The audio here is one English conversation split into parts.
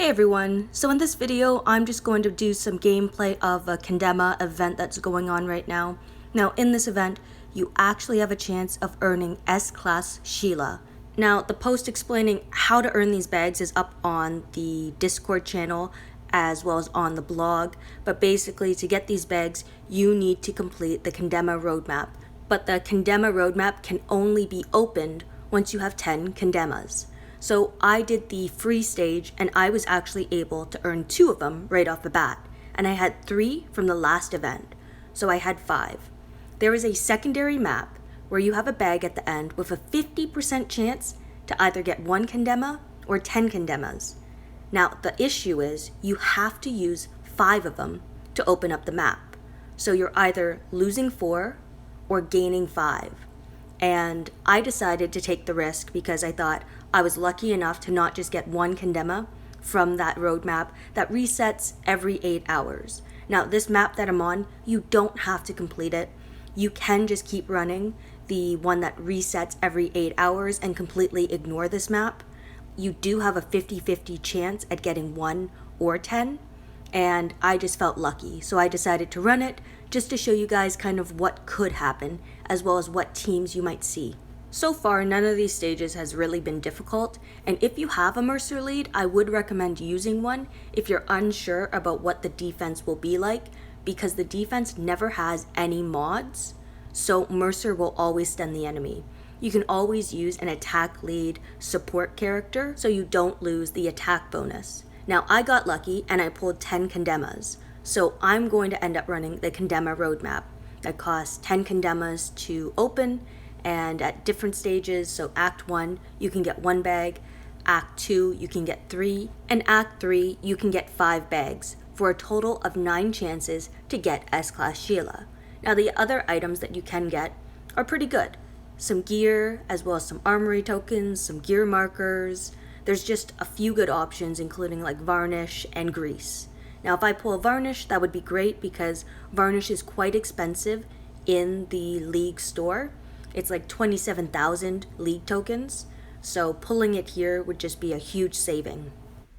Hey everyone, so in this video I'm just going to do some gameplay of a Kendama event that's going on right now. Now in this event, you actually have a chance of earning S Class Shiela. Now the post explaining how to earn these bags is up on the Discord channel as well as on the blog, but basically to get these bags you need to complete the Kendama roadmap. But the Kendama roadmap can only be opened once you have 10 Kendamas. So I did the free stage and I was actually able to earn 2 of them right off the bat. And I had 3 from the last event. So I had 5. There is a secondary map where you have a bag at the end with a 50% chance to either get 1 Kendama or 10 Kendamas. Now the issue is you have to use 5 of them to open up the map. So you're either losing 4 or gaining 5. And I decided to take the risk because I thought I was lucky enough to not just get 1 Kendama from that roadmap that resets every 8 hours. Now this map that I'm on, you don't have to complete it. You can just keep running the one that resets every 8 hours and completely ignore this map. You do have a 50-50 chance at getting 1 or 10, and I just felt lucky. So I decided to run it just to show you guys kind of what could happen, as well as what teams you might see. So far, none of these stages has really been difficult, and if you have a Mercer lead, I would recommend using one if you're unsure about what the defense will be like, because the defense never has any mods, so Mercer will always stun the enemy. You can always use an attack lead support character so you don't lose the attack bonus. Now I got lucky and I pulled 10 Kendamas, so I'm going to end up running the Kendama roadmap that costs 10 Kendamas to open, and at different stages, so Act 1 you can get 1 bag, Act 2 you can get 3, and Act 3 you can get 5 bags, for a total of 9 chances to get S Class Shiela. Now the other items that you can get are pretty good. Some gear, as well as some armoury tokens, some gear markers. There's just a few good options, including like varnish and grease. Now if I pull a varnish, that would be great because varnish is quite expensive in the league store. It's like 27,000 league tokens, so pulling it here would just be a huge saving.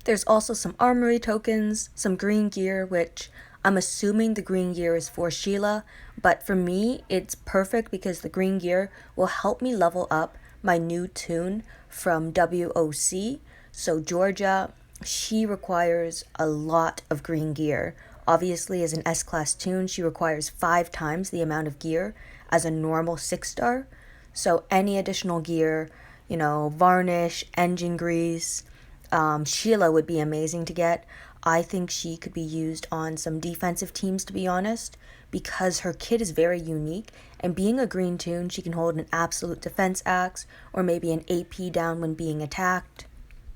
There's also some armory tokens, some green gear, which I'm assuming the green gear is for Shiela, but for me it's perfect because the green gear will help me level up my new tune from WOC. So Georgia, she requires a lot of green gear. Obviously, as an S-Class tune, she requires 5 times the amount of gear as a normal 6-star. So any additional gear, varnish, engine grease, Shiela would be amazing to get. I think she could be used on some defensive teams, to be honest, because her kit is very unique, and being a green tune, she can hold an absolute defense axe, or maybe an AP down when being attacked.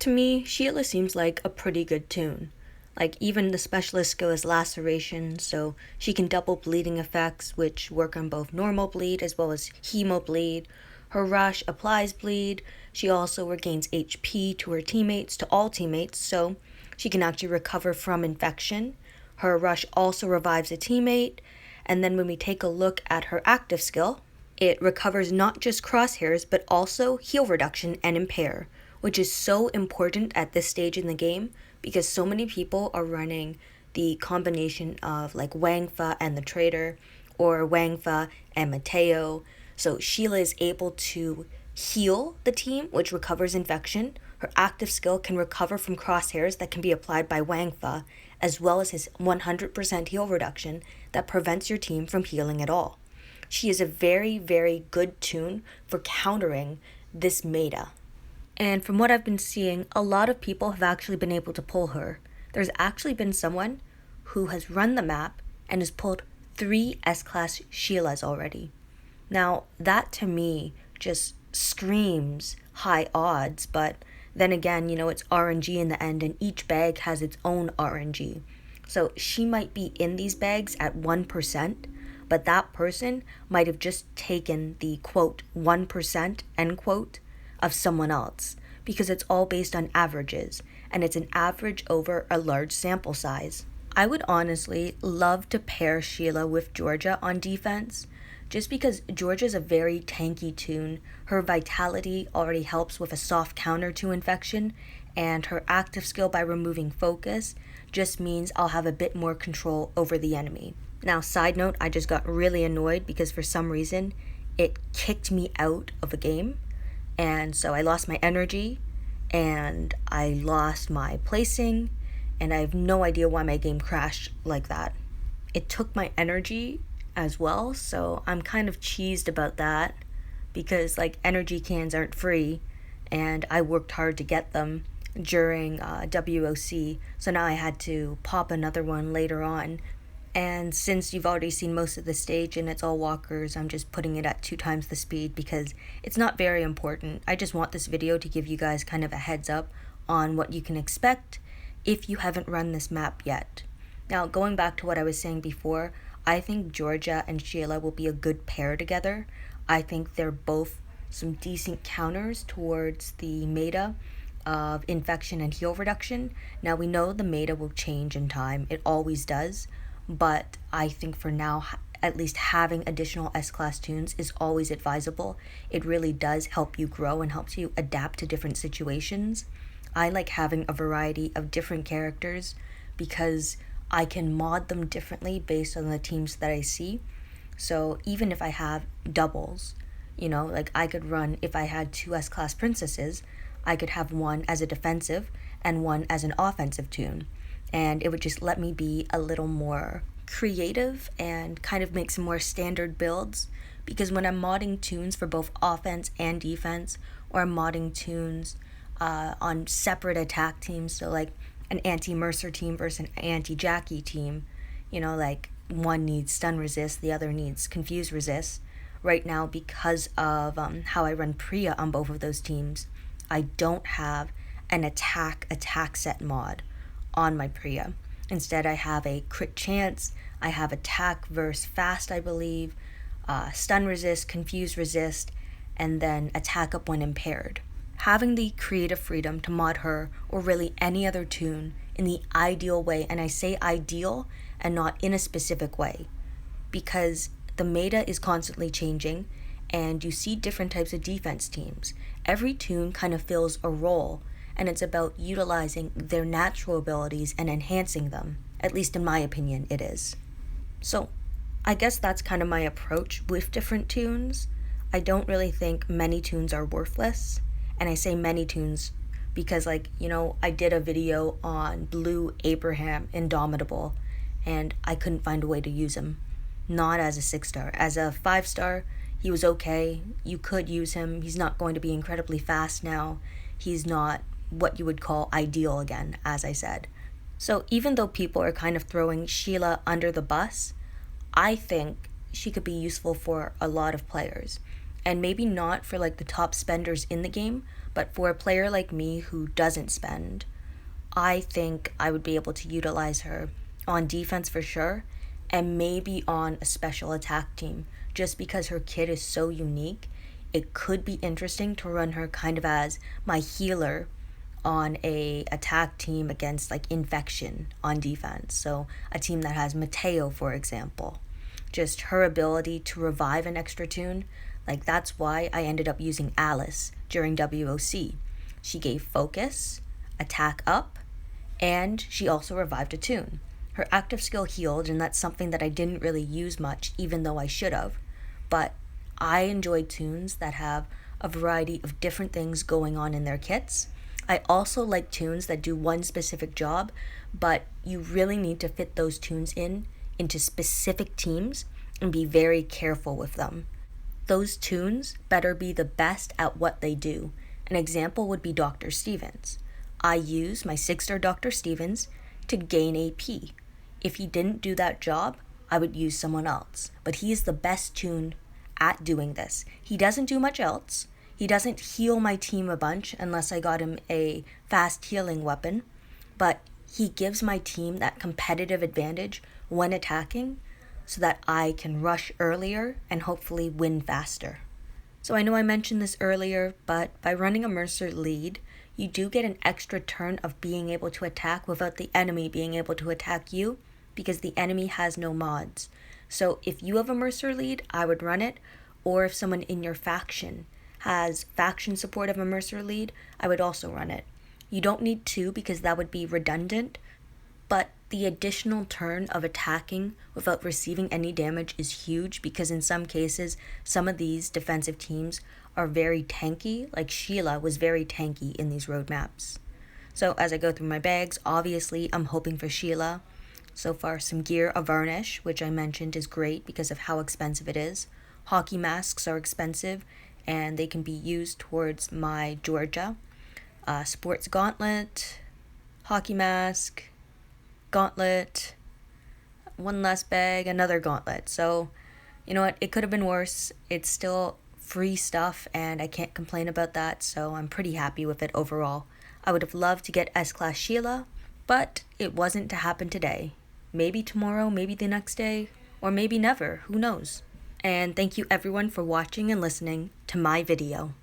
To me, Shiela seems like a pretty good tune. Like, even the specialist skill is laceration, so she can double bleeding effects, which work on both normal bleed as well as hemo bleed. Her rush applies bleed. She also regains HP to her teammates, to all teammates, so she can actually recover from infection. Her rush also revives a teammate, and then when we take a look at her active skill, it recovers not just crosshairs, but also heal reduction and impair, which is so important at this stage in the game because so many people are running the combination of like Wangfa and the Trader, or Wangfa and Mateo. So Shiela is able to heal the team, which recovers infection. Her active skill can recover from crosshairs that can be applied by Wangfa, as well as his 100% heal reduction that prevents your team from healing at all. She is a very, very good tune for countering this meta. And from what I've been seeing, a lot of people have actually been able to pull her. There's actually been someone who has run the map and has pulled 3 S-Class Shielas already. Now, that to me just screams high odds, but then again, it's RNG in the end, and each bag has its own RNG. So she might be in these bags at 1%, but that person might have just taken the quote 1% end quote of someone else, because it's all based on averages, and it's an average over a large sample size. I would honestly love to pair Shiela with Georgia on defense, just because Georgia's a very tanky tune. Her vitality already helps with a soft counter to infection, and her active skill by removing focus just means I'll have a bit more control over the enemy. Now, side note, I just got really annoyed because for some reason it kicked me out of a game, and so I lost my energy and I lost my placing, and I have no idea why my game crashed like that. It took my energy as well, so I'm kind of cheesed about that because like energy cans aren't free and I worked hard to get them during WOC, so now I had to pop another one later on. And since you've already seen most of the stage and it's all walkers, I'm just putting it at 2 times the speed because it's not very important. I just want this video to give you guys kind of a heads up on what you can expect if you haven't run this map yet. Now, going back to what I was saying before, I think Georgia and Shiela will be a good pair together. I think they're both some decent counters towards the meta of infection and heal reduction. Now, we know the meta will change in time. It always does. But I think for now, at least having additional S-Class tunes is always advisable. It really does help you grow and helps you adapt to different situations. I like having a variety of different characters because I can mod them differently based on the teams that I see. So even if I have doubles, like I could run, if I had 2 S-Class princesses, I could have one as a defensive and one as an offensive tune. And it would just let me be a little more creative and kind of make some more standard builds, because when I'm modding tunes for both offense and defense, or I'm modding tunes on separate attack teams, so like an anti-Mercer team versus an anti-Jackie team, like one needs stun resist, the other needs confuse resist. Right now, because of how I run Priya on both of those teams, I don't have an attack set mod on my Priya. Instead, I have a crit chance, I have attack versus fast, I believe, stun resist, confuse resist, and then attack up when impaired. Having the creative freedom to mod her or really any other tune in the ideal way, and I say ideal and not in a specific way, because the meta is constantly changing and you see different types of defense teams. Every tune kind of fills a role, and it's about utilizing their natural abilities and enhancing them. At least in my opinion, it is. So, I guess that's kind of my approach with different tunes. I don't really think many tunes are worthless, and I say many tunes because I did a video on Blue Abraham Indomitable, and I couldn't find a way to use him. Not as a 6-star. As a 5-star, he was okay. You could use him. He's not going to be incredibly fast now. He's not what you would call ideal again, as I said. So even though people are kind of throwing Shiela under the bus, I think she could be useful for a lot of players. And maybe not for like the top spenders in the game, but for a player like me who doesn't spend, I think I would be able to utilize her on defense for sure, and maybe on a special attack team, just because her kit is so unique. It could be interesting to run her kind of as my healer on a attack team against like infection on defense. So a team that has Mateo, for example. Just her ability to revive an extra tune, like that's why I ended up using Alice during WOC. She gave focus, attack up, and she also revived a tune. Her active skill healed, and that's something that I didn't really use much, even though I should have. But I enjoy tunes that have a variety of different things going on in their kits. I also like tunes that do one specific job, but you really need to fit those tunes into specific teams and be very careful with them. Those tunes better be the best at what they do. An example would be Dr. Stevens. I use my 6-star Dr. Stevens to gain AP. If he didn't do that job, I would use someone else. But he is the best tune at doing this. He doesn't do much else. He doesn't heal my team a bunch unless I got him a fast healing weapon, but he gives my team that competitive advantage when attacking so that I can rush earlier and hopefully win faster. So I know I mentioned this earlier, but by running a Mercer lead, you do get an extra turn of being able to attack without the enemy being able to attack you, because the enemy has no mods. So if you have a Mercer lead, I would run it, or if someone in your faction has faction support of a Mercer lead, I would also run it. You don't need two because that would be redundant, but the additional turn of attacking without receiving any damage is huge because in some cases, some of these defensive teams are very tanky, like Shiela was very tanky in these road maps. So as I go through my bags, obviously I'm hoping for Shiela. So far, some gear, a varnish, which I mentioned is great because of how expensive it is. Hockey masks are expensive and they can be used towards my Georgia. Sports gauntlet, hockey mask, gauntlet, one last bag, another gauntlet. So, you know what? It could have been worse. It's still free stuff and I can't complain about that, so I'm pretty happy with it overall. I would have loved to get S Class Shiela, but it wasn't to happen today. Maybe tomorrow, maybe the next day, or maybe never, who knows. And thank you everyone for watching and listening to my video.